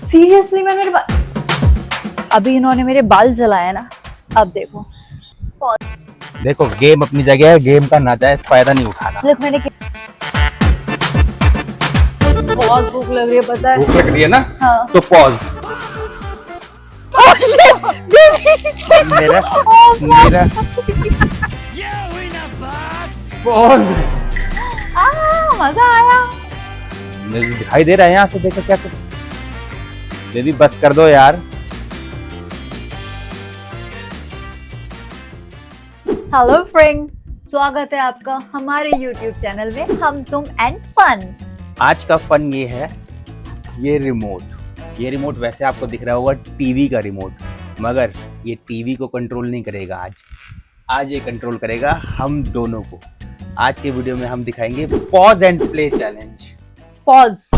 Seriously मैं अभी इन्होंने मेरे बाल जलाए ना, अब देखो। देखो गेम अपनी जगह है, गेम का नाजायज फायदा नहीं उठाना। लोग मैंने बहुत भूख लग रही है, पता है। भूख लग रही है ना? हाँ। तो पॉज। मेरा मेरा पॉज। मजा आया। मुझे दिखाई दे रहा है यहाँ से, देखो क्या कर। बेबी बस कर दो यार। हेलो फ्रेंड, स्वागत है आपका हमारे YouTube चैनल में हम तुम एंड फन। आज का फन ये है, ये रिमोट वैसे आपको दिख रहा होगा टीवी का रिमोट, मगर ये टीवी को कंट्रोल नहीं करेगा। आज ये कंट्रोल करेगा हम दोनों को। आज के वीडियो में हम दिखाएंगे pause and play challenge. Pause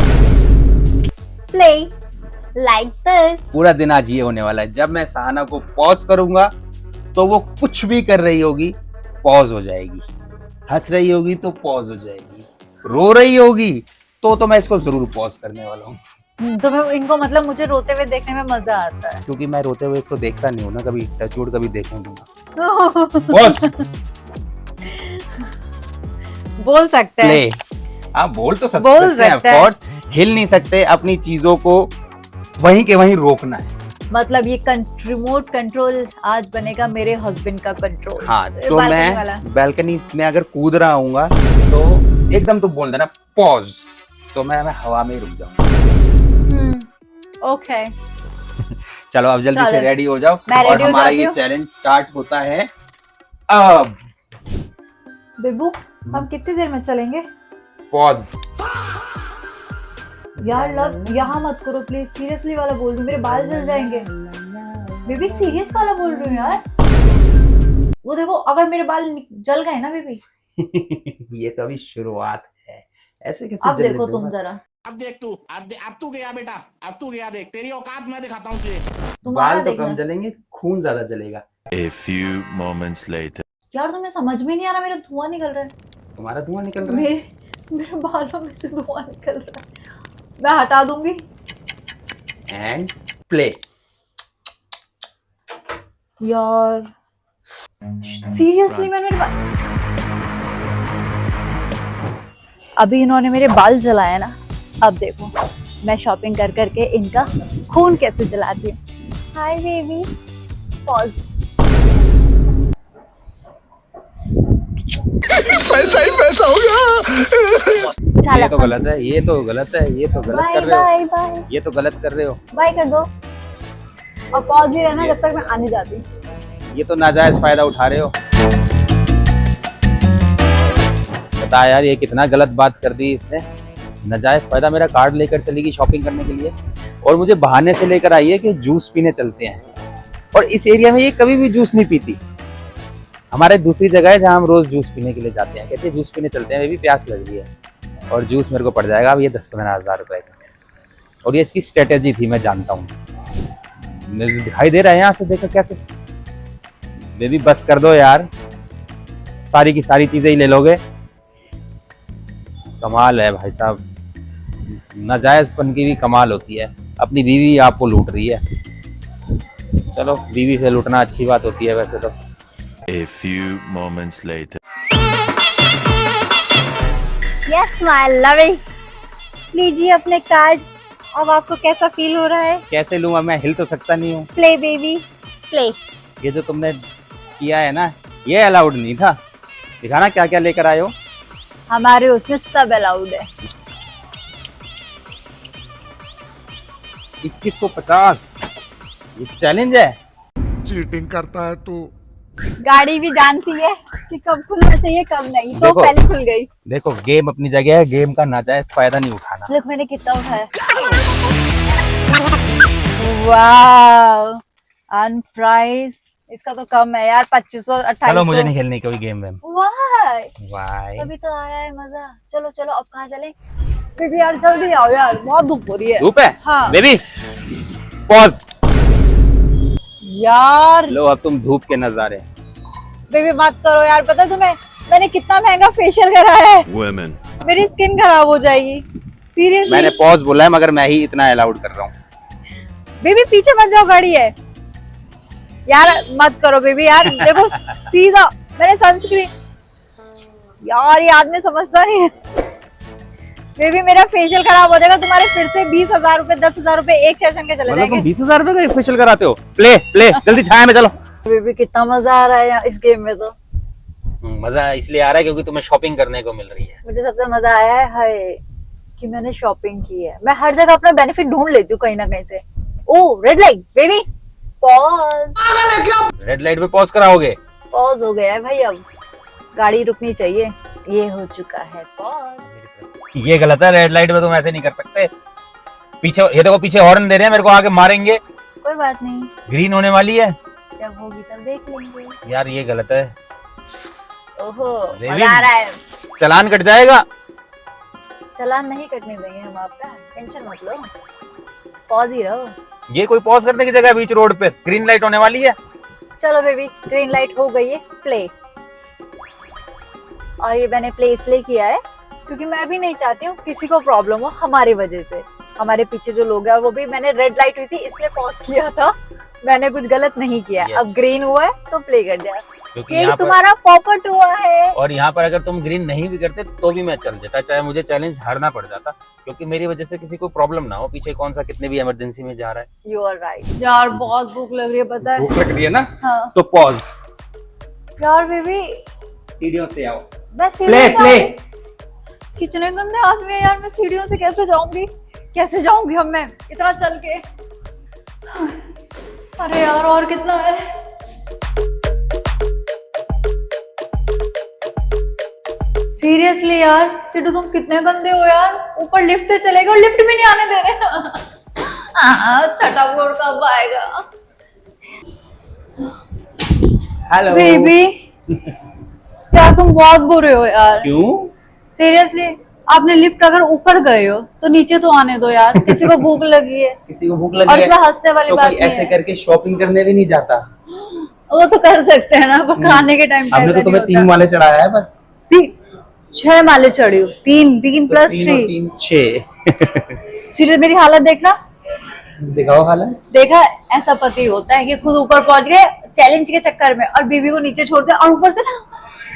play like this. पूरा दिन आज ये होने वाला है। जब मैं सहाना को पॉज करूंगा तो वो कुछ भी कर रही होगी, पॉज हो जाएगी। हंस रही होगी तो पॉज हो जाएगी, रो रही होगी तो मैं इसको जरूर पॉज करने वाला हूँ। तो मैं इनको मतलब मुझे रोते हुए देखने में मजा आता है, क्योंकि मैं रोते हुए इसको देखता नहीं हूँ ना, कभी टचवुड कभी देखेंगे। बोल सकते हैं। हाँ बोल तो सकते हैं, ऑफ कोर्स। हिल नहीं सकते, अपनी चीजों को वहीं के वहीं रोकना है। मतलब ये रिमोट कंट्रोल आज बनेगा मेरे हस्बैंड का कंट्रोल। हाँ, तो मैं बैल्कनी में अगर कूद रहा हूँ तो एकदम तो बोल देना पॉज, तो मैं हवा में रुक जाऊंगा। ओके चलो अब जल्दी से रेडी हो जाओ और हमारा ये चैलेंज स्टार्ट होता है अब। बेबू हम कितनी देर में चलेंगे? पॉज। यार लव यहाँ मत करो प्लीज, सीरियसली वाला बोल रही हूँ, मेरे बाल जल जाएंगे। बेबी सीरियस वाला बोल रही हूँ यार। वो देखो अगर मेरे बाल जल गए ना बेबी। ये तो अभी शुरुआत है, ऐसे कैसे? अब देखो तुम जरा, अब देख तू, अब तू गया बेटा, अब तू गया, देख तेरी औकात मैं दिखाता हूँ तुझे। बाल तो कम जलेंगे, खून ज्यादा जलेगा। A few moments later. यार तुम्हें समझ में नहीं आ रहा, मेरा धुआं निकल रहा है। तुम्हारा धुआं निकल रहा है? मेरे बालों में से धुआं निकल रहा है, मैं हटा दूंगी। And play. यार सीरियसली मैंने अभी इन्होंने मेरे बाल जलाए ना, अब देखो मैं शॉपिंग कर करके इनका खून कैसे जलाती हूँ। Hi baby, pause. पैसा ही पैसा होगा। ये तो गलत है, ये तो गलत है, ये तो गलत कर रहे हो। बाय बाय, ये तो गलत कर रहे हो। बाय कर दो और पॉज ही रहना जब तक मैं आने जाती। ये तो नाजायज फायदा उठा रहे हो। बता यार, ये कितना गलत बात कर दी इसने। नाजायज फायदा, मेरा कार्ड लेकर चलेगी शॉपिंग करने के लिए और मुझे बहाने से लेकर आई है कि जूस पीने चलते हैं। और इस एरिया में ये कभी भी जूस नहीं पीती। हमारे दूसरी जगह है जहाँ हम रोज जूस पीने के लिए जाते हैं, कहते हैं जूस पीने चलते हैं, भी प्यास लग रही है और जूस मेरे को पड़ जाएगा अब ये 10-15 हज़ार रुपए का। और ये इसकी स्ट्रेटेजी थी, मैं जानता हूँ। मुझे दिखाई दे रहा है यहाँ से, देखो क्या से। बेबी बस कर दो यार, सारी की सारी चीजें ही ले लोगे। कमाल है भाई साहब, नाजायजपन की भी कमाल होती है। अपनी बीवी आपको लूट रही है। चलो बीवी से लूटना अच्छी बात होती है वैसे तो। A few moments later. Yes, my lovey. लीजिए अपने कार्ड। अब आपको कैसा फील हो रहा है? कैसे लूँगा, मैं हिल तो सकता नहीं हूँ। Play baby play. ये जो तुमने किया है ना, ये अलाउड नहीं था। दिखाना क्या क्या लेकर आए हो। हमारे उसमें सब अलाउड है। 2150 ये चैलेंज है। चीटिंग करता है तू। गाड़ी भी जानती है कि कब खुलना चाहिए कब नहीं, तो पहले खुल गई। देखो गेम अपनी जगह है, गेम का नाजायज फायदा नहीं उठाना। देख मैंने कितना उठाया। वाह, अनप्राइज इसका तो कम है यार, 2528। चलो मुझे नहीं खेलनी कोई गेम में। वाह अभी तो आ रहा है मजा। चलो चलो अब कहाँ चले? बेबी यार जल्दी आओ यार, बहुत धूप हो रही है। धूप है? हाँ। Baby pause. यार लो अब तुम धूप के नजारे। बेबी मत करो यार, पता है तुम्हें मैंने कितना महंगा फेशियल कराया है। Women. मेरी स्किन खराब हो जाएगी, सीरियसली। मैंने पॉज बोला है मगर मैं ही इतना अलाउड कर रहा हूँ। बेबी पीछे मत जाओ, गाड़ी है यार, मत करो बेबी यार। देखो सीधा मैंने सनस्क्रीन, यार ये आदमी समझता नहीं है। बेबी मेरा फेशियल खराब हो जाएगा, तुम्हारे फिर से 20,000 रुपए 10,000 रुपए एक सेशन के चले मतलब जाएंगे। तुम 20,000 रुपए का फेशियल कराते हो? प्ले प्ले जल्दी छाया में चलो। बेबी कितना मजा आ रहा है यहाँ इस गेम में। तो मजा इसलिए आ रहा है क्योंकि तुम्हें शॉपिंग करने को मिल रही है। मुझे सबसे मजा आया है हाय कि मैंने शॉपिंग की है। मैं हर जगह अपना बेनिफिट ढूंढ लेती हूँ कहीं ना कहीं से। Oh red light baby, pause. Red light पे पॉज कराओगे? पॉज हो गया है भाई, अब गाड़ी रुकनी चाहिए। ये हो चुका है पॉज। ये गलत है, रेड लाइट पे तुम ऐसे नहीं कर सकते। पीछे ये देखो, पीछे हॉर्न दे रहे हैं, मेरे को आगे मारेंगे। कोई बात नहीं, ग्रीन होने वाली है, जब होगी तब देख लेंगे। यार ये गलत है। ओहो बेबी, मजा आ रहा है। चालान कट जाएगा। चालान नहीं कटने देंगे हम आपका, टेंशन मत लो, पॉज ही रहो। ये कोई पॉज करने की जगह बीच रोड पे? ग्रीन लाइट होने वाली है। चलो बेबी ग्रीन लाइट हो गई है, प्ले। और ये मैंने प्ले इसलिए किया है क्योंकि मैं भी नहीं चाहती हूँ किसी को प्रॉब्लम हो हमारी वजह से। हमारे पीछे जो लोग हैं, और वो भी मैंने रेड लाइट हुई थी इसलिए पॉज किया था, मैंने कुछ गलत नहीं किया। Yes. अब ग्रीन हुआ है तो प्ले कर दिया, क्योंकि ये यहाँ पर तुम्हारा पॉपट हुआ है। और यहाँ पर अगर तुम ग्रीन नहीं भी करते तो भी मैं चल देता, चाहे मुझे चैलेंज हारना पड़ जाता, क्योंकि मेरी वजह से किसी को प्रॉब्लम ना हो। पीछे कौन सा कितने भी इमरजेंसी में जा रहा है। यू आर राइट यार, बहुत भूख लग रही है पता है। भूख लग रही है ना? हाँ। तो पॉज। यार बेबी सीढ़ियों से आओ। बस प्ले प्ले। कितने गंदे आदमी है यार, मैं सीढ़ियों से कैसे जाऊंगी, कैसे जाऊंगी हम, मैं इतना चल के। अरे यार और कितना है। सीरियसली यार सिद्धू तुम कितने गंदे हो यार, ऊपर लिफ्ट से चले गए और लिफ्ट भी नहीं आने दे रहे। छठा फ्लोर कब आएगा। हेलो बेबी यार तुम बहुत बुरे हो यार। क्यों? सीरियसली आपने लिफ्ट अगर ऊपर गए हो तो नीचे तो आने दो यार, किसी को भूख लगी है। किसी को भूख और लगी है इसमें हंसने वाली तो बात कोई नहीं ऐसे है। करके शॉपिंग करने भी नहीं जाता। वो तो कर सकते हैं ना, पर खाने के टाइम हमने तो तुम्हें 3 माले चढ़ाया है बस। 6 माले चढ़ी हूँ, 3 प्लस 3 3 6। सीरियस मेरी हालत देखना, दिखाओ हालत। देखा ऐसा पति होता है कि खुद ऊपर पहुंच गए चैलेंज के चक्कर में और बीवी को नीचे छोड़ते हैं। और ऊपर से ना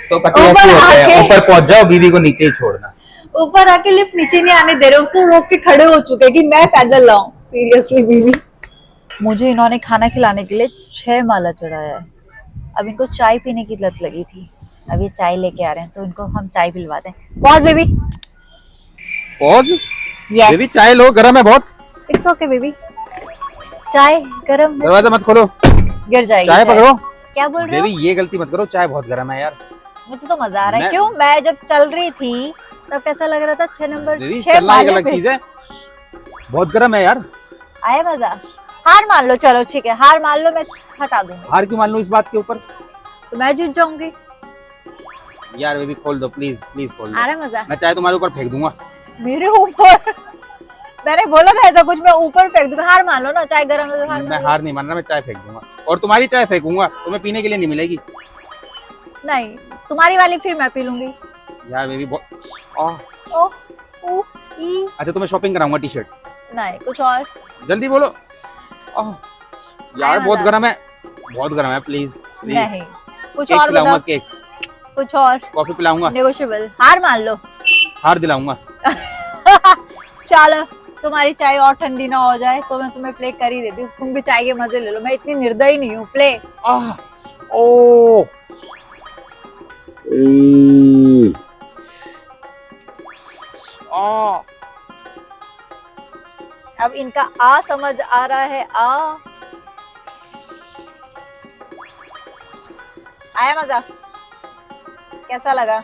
तो पति ऊपर ऐसे होते हैं, आके- ऊपर पहुंच जाओ, बीवी को नीचे ही छोड़ना। ऊपर आके लिफ्ट नीचे नहीं आने दे रहे, उसको रोक के खड़े हो चुके कि मैं पैदल लाऊं। सीरियसली बीवी, मुझे इन्होंने खाना खिलाने के लिए 6 माला चढ़ाया है। अब इनको चाय पीने की लत लगी थी, अब ये चाय लेके आ रहे हैं तो इनको हम चाय पिलवाते हैं। Pause baby. Pause. Yes baby चाय लो, गरम है बहुत। इट्स ओके बेबी, चाय गरम है, दरवाजा मत खोलो, गिर जाएगी चाय पकड़ो। क्या बोल रहे हो? बेबी ये गलती मत करो, चाय बहुत गर्म है यार। मुझे तो मजा आ रहा है। मैं- क्यों? मैं जब चल रही थी तब कैसा लग रहा था? 6 नंबर बेबी 6 चलना एक माले अलग पे चीज है, बहुत गर्म है यार। आया मजा। हार मान लो, चलो ठीक है हार मान लो, मैं हटा दूंगी हार क्यों मान लो इस बात के ऊपर? तो मैं जीत जाऊंगी। यार बेबी खोल दो प्लीज, प्लीज खोल आ दो। रहा है मजा मैं चाय तुम्हारे ऊपर फेंक दूंगा। मेरे ऊपर? मैंने बोला था ऐसा कुछ, मैं ऊपर फेंक दूंगा। हार मान लो ना, चाय गर्म है तो हार मैं मान लो। हार नहीं मान रहा, मैं चाय फेंक दूंगा और तुम्हारी चाय फेंकूंगा, तुम्हें पीने के लिए नहीं मिलेगी। नहीं तुम्हारी वाली फिर मैं पी लूंगी। यार बेबी बहुत ओ ऊ ई अच्छा तुम्हें शॉपिंग कराऊंगा टी शर्ट। नहीं कुछ और। जल्दी बोलो। यार आया बहुत मजा। गर्म है, बहुत गर्म है। Please please. नहीं कुछ केक और पिलाऊंगा, बताओ, केक, कुछ और कॉफी पिलाऊंगा, नेगोशिएबल। हार मान लो। हार दिलाऊंगा। चलो तुम्हारी चाय और ठंडी ना हो जाए तो मैं तुम्हें प्ले कर ही देती हूँ, तुम भी चाय के मजे ले लो। मैं इतनी निर्दयी नहीं हूँ। प्ले। ओ अब इनका आ समझ आ रहा है। आया मजा? कैसा लगा?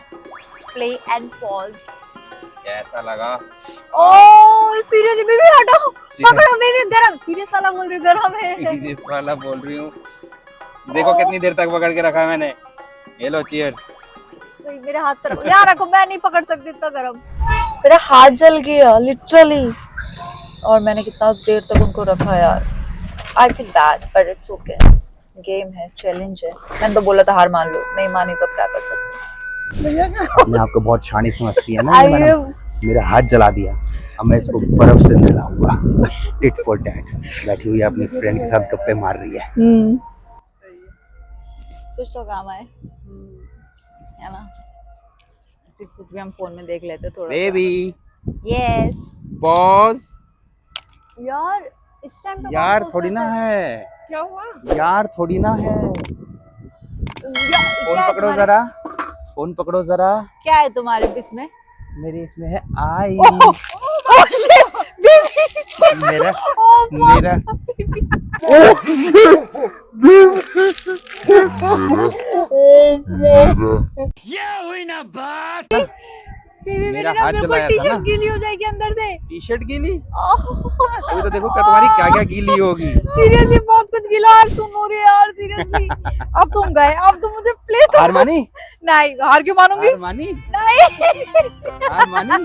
Play and pause. कैसा लगा? ओ सीरियस बेबी हटो, ठीक है। पकड़ो बेबी, गरम। सीरियस वाला बोल रही हूँ, गरम है। सीरियस वाला बोल रही हूँ। देखो कितनी देर तक पकड़ के रखा है मैंने। ये लो चीयर्स। मेरे हाथ पर रखो यार, रखो, मैं नहीं पकड़ सकती इतना गरम। मेरा हाथ जल गया लिटरली, और मैंने कितना देर तक उनको रखा यार। I feel bad but it's okay, game है, चैलेंज है। मैंने तो बोला था हार मान लो, नहीं मानी तो अब क्या कर सकते। मैं आपको बहुत शानी समझती है ना I मैडम। am- मेरा हाथ जला दिया, अब मैं इसको बर्फ से नहलाऊंगा। टिट फॉर टैट बैठी हुई है अपनी फ्रेंड के साथ गप्पे मार रही है। कुछ तो काम है ना, ऐसे कुछ भी हम फोन में देख लेते थोड़ा। Baby yes pause. यार इस टाइम पे यार pause थोड़ी ना करते है, क्या हुआ यार थोड़ी ना है। फोन क्या है पकड़ो तुम्हारे- जरा, फोन पकड़ो जरा। क्या है तुम्हारे इसमें? मेरे इसमें है आई। Oh shit, baby! मेरा Oh, मेरा ये हुई ना बात। बेबी मेरी मेरा ना हाथ बिल्कुल जलाया था टी-शर्ट ना। गीली हो जाएगी अंदर से। टी शर्ट गीली, ओह अभी तो देखो क्या तुम्हारी क्या क्या गीली होगी। सीरियसली बहुत कुछ गिला यार, सुन हो रही है यार सीरियसली। अब तुम गए, अब तुम मुझे प्ले तो हार मानी, नहीं, हार क्यों मानूंगी? हार मानी, नहीं हार मानी।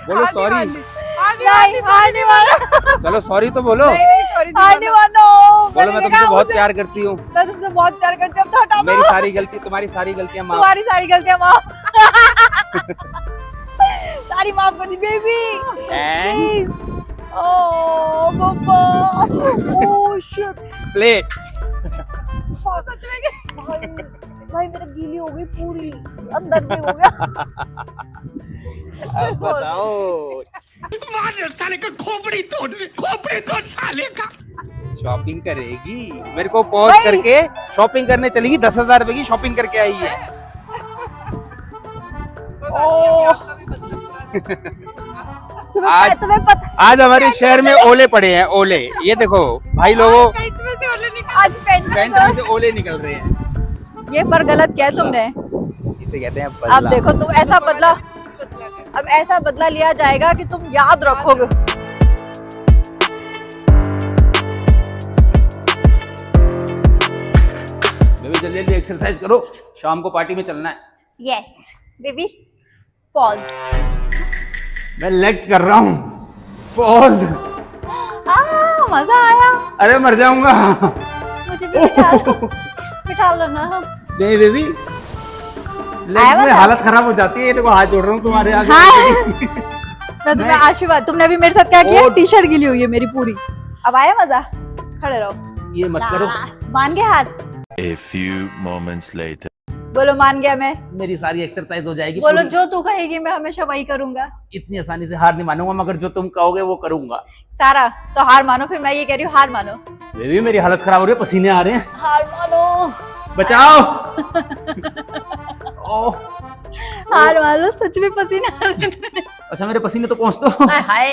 बोलो सॉरी। नहीं, हार नहीं माना। चलो सॉरी तो बोलो। हार नहीं मानो। बोलो मैं तुमसे बहुत प्यार करती हूँ। मैं तुमसे बहुत प्यार करती हूँ, अब तो हटा दो। मेरी सारी गलती, तुम्हारी सारी गलतियां माफ। तुम्हारी सारी गलतियां माफ। सारी माफ कर दी बेबी प्लीज। ओह पापा, ओह शिट। प्ले। सच में भाई मेरा गीली हो गई पूरी, अंदर भी हो गया। अब बताओ। मार साले का खोपड़ी तोड़ साले का। शॉपिंग करेगी, मेरे को पॉज करके शॉपिंग करने चलेगी। 10,000 रुपए की शॉपिंग करके आई है। आज तुम्हें पता आज हमारे शहर में ओले पड़े हैं, ओले। ये देखो भाई लोगों, आज पेंट पैंट में से ओले निकल रहे हैं। ये पर गलत क्या है तुमने? इसे कहते हैं अब बदला। देखो तुम ऐसा बदला, अब ऐसा बदला लिया जाएगा कि तुम याद रखोगे। बेबी जल्दी जल्दी एक्सरसाइज करो, शाम को पार्टी में चलना है। Yes baby pause. मैं लेग्स कर रहा हूँ, पॉज। मजा आया, अरे मर जाऊंगा। मुझे भी बिठा लो ना। नहीं बेबी, लेग्स में हालत खराब हो जाती है। ये देखो हाथ जोड़ रहा हूँ तुम्हारे आगे। मैं तुम्हें आशीर्वाद, तुमने अभी मेरे साथ क्या किया? टी शर्ट गीली हुई है मेरी पूरी। अब आया मजा? खड़े रहो। ये मत करो। मान गए हार? A few moments later. बोलो मान गया मैं। मेरी सारी एक्सरसाइज हो जाएगी। बोलो पूरी। जो तू कहेगी मैं हमेशा वही करूंगा। इतनी आसानी से हार नहीं मानूंगा, मगर जो तुम कहोगे वो करूंगा। सारा तो हार मानो, फिर मैं ये कह रही हूँ हार मानो। बेबी मेरी हालत खराब हो रही है, पसीने आ रहे हैं। हार मानो, बचाओ। ओह, हार मानो, सच में पसीना आ रहा है। अच्छा मेरे पसीने तो पहुंच दो। हाय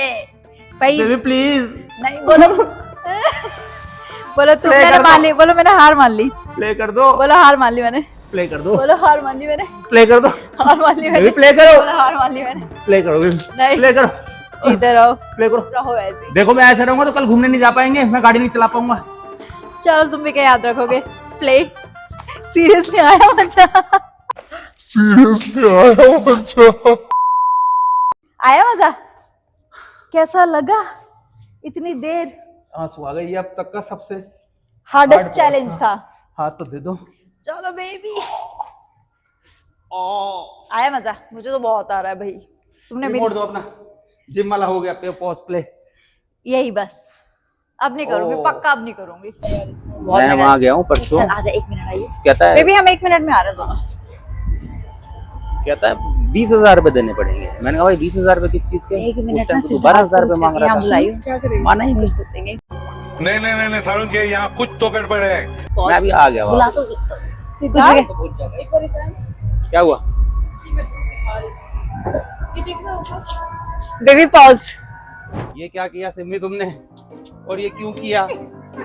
भाई बेबी प्लीज नहीं बोलो। बोलो तुम, Play मैंने कर दो। मान ली। बोलो मैंने हार मान ली। प्ले कर दो, बोलो हार मान ली मैंने। प्ले कर दो, बोलो हार मान ली मैंने। प्ले कर दो। हार मान ली मैंने। बेबी प्ले करो, बोलो हार मान ली मैंने। प्ले करो बेबी, नहीं। प्ले करो, जीते रहो, प्ले करो। रहो ऐसे। देखो मैं ऐसे रहूंगा तो कल घूमने नहीं जा पाएंगे, मैं गाड़ी नहीं चला पाऊंगा। चलो तुम भी क्या याद रखोगे? प्ले। सीरियसली आया मजा? आया मजा? कैसा लगा इतनी देर? आंसू आ गई। ये अब तक का सबसे हार्डेस्ट Hard चैलेंज boss, था। हाथ तो दे दो। चलो बेबी। ओ आया मजा? मुझे तो बहुत आ रहा है भाई। तुमने रिमोट मेरी दो अपना, जिम वाला हो गया। पे पॉज प्ले। यही बस, अब नहीं करूंगी, ओ। पक्का अब नहीं करूंगी। मैं वहां गया हूँ परसों। चल आजा, 1 मिनट आइए। कहता है, बेबी हम 1 मिनट में आ रहे हैं दोनों। कहता है 20,000 रुपए देने पड़ेंगे। मैंने कहा भाई 20,000 रुपए किस चीज के? 1 उस मिनट टाइम में तो 12,000 रुपए मांग रहा था। बुलाइए, क्या करेंगे? माना ही नहीं। कुछ तो देंगे। नहीं सारुण के यहाँ कुछ तो गड़बड़ है। मैं अभी आ गया बुला वहाँ। तो कुछ जगह। क्या हुआ? Baby pause. ये क्या किया सिमी तुमने, और ये क्यों किया?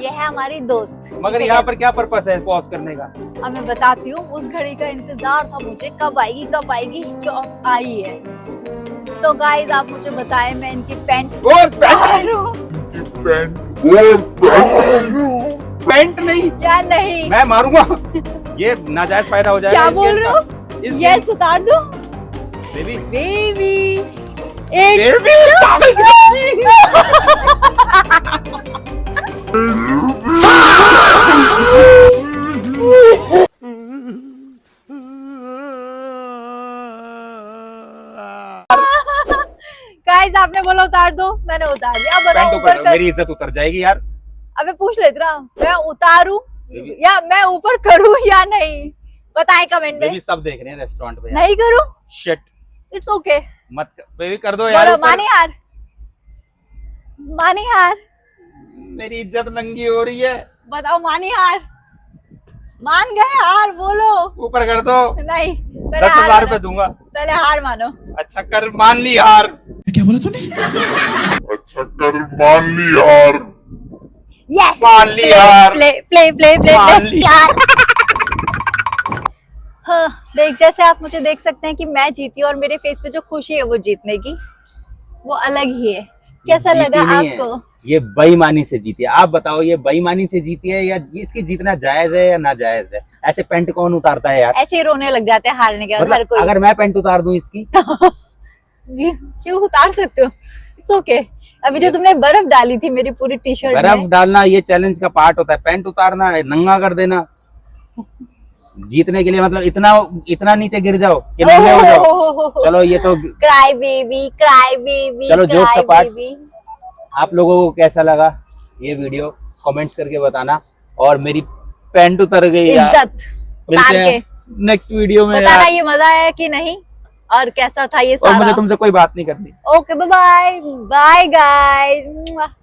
ये है हमारी दोस्त। मगर यहाँ पर क्या पर्पस है पॉज करने का? अब मैं बताती हूँ, उस घड़ी का इंतजार था मुझे, कब आएगी जो अब आई है। तो गाइस आप मुझे बताएं, मैं इनकी पैंट पैंट नहीं, क्या नहीं? मैं मारूंगा। ये नाजायज फायदा हो जाएगा। क्या बोल रहे हो? यस उतार दो बेबी। बेबी। एक बेबी पागल की दो, मैंने उतार दिया। अब पैंट बताओ ऊपर ऊपर कर। मेरी इज्जत उतर जाएगी यार। अबे पूछ लेते ना, मैं उतारूं बेबी। या मैं ऊपर करूं या नहीं, बताए कमेंट में। बेबी सब देख रहे हैं रेस्टोरेंट पे। नहीं करूं, शिट, इट्स ओके। मत बेबी कर दो यार बोलो ऊपर। मानी हार, मानी हार, मेरी इज्जत नंगी हो रही है। बताओ मानी हार, मान गए हार, बोलो। ऊपर कर दो। नहीं, पहले 10,000 हार रुपए मानो, दूंगा। पहले हार मानो। अच्छा कर, मान ली हार। अच्छा कर मान ली यार। यस, मान ली यार। प्ले प्ले प्ले प्ले मान प्ले ली। यार। हाँ, देख जैसे आप मुझे देख सकते हैं कि मैं जीती और मेरे फेस पे जो खुशी है वो जीतने की, वो अलग ही है। कैसा जीती लगा नहीं है, आपको? ये बेईमानी से जीती है। आप बताओ, ये बेईमानी से जीती है या इसकी जीतना जायज है या नाजायज है? ऐसे पैंट कौन उतारता है यार? ऐसे ही रोने लग जाते हैं हारने के बाद हर मतलब कोई। अगर मैं पैंट उतार दूं इसकी क्यों उतार सकते हो, इट्स ओके। अभी जो तुमने बर्फ डाली थी मेरी पूरी टी शर्ट बर्फ में, डालना ये चैलेंज का पार्ट होता है। पैंट उतारना है, नंगा कर देना जीतने के लिए। मतलब इतना नीचे गिर जाओ कि नंगे हो जाओ। चलो ये तो क्राई बेबी, क्राई बेबी, चलो, जोक्स क्राई अपार्ट। बेबी। आप लोगों को कैसा लगा ये वीडियो कमेंट्स करके बताना। और मेरी पैंट उतर गई यार। इज्जत उतार मिलते के हैं नेक्स्ट वीडियो में बताना यार। ये मजा आया कि नहीं, और कैसा था ये और मुझे सारा। तुमसे कोई बात नहीं करनी। Okay, bye bye, bye guys.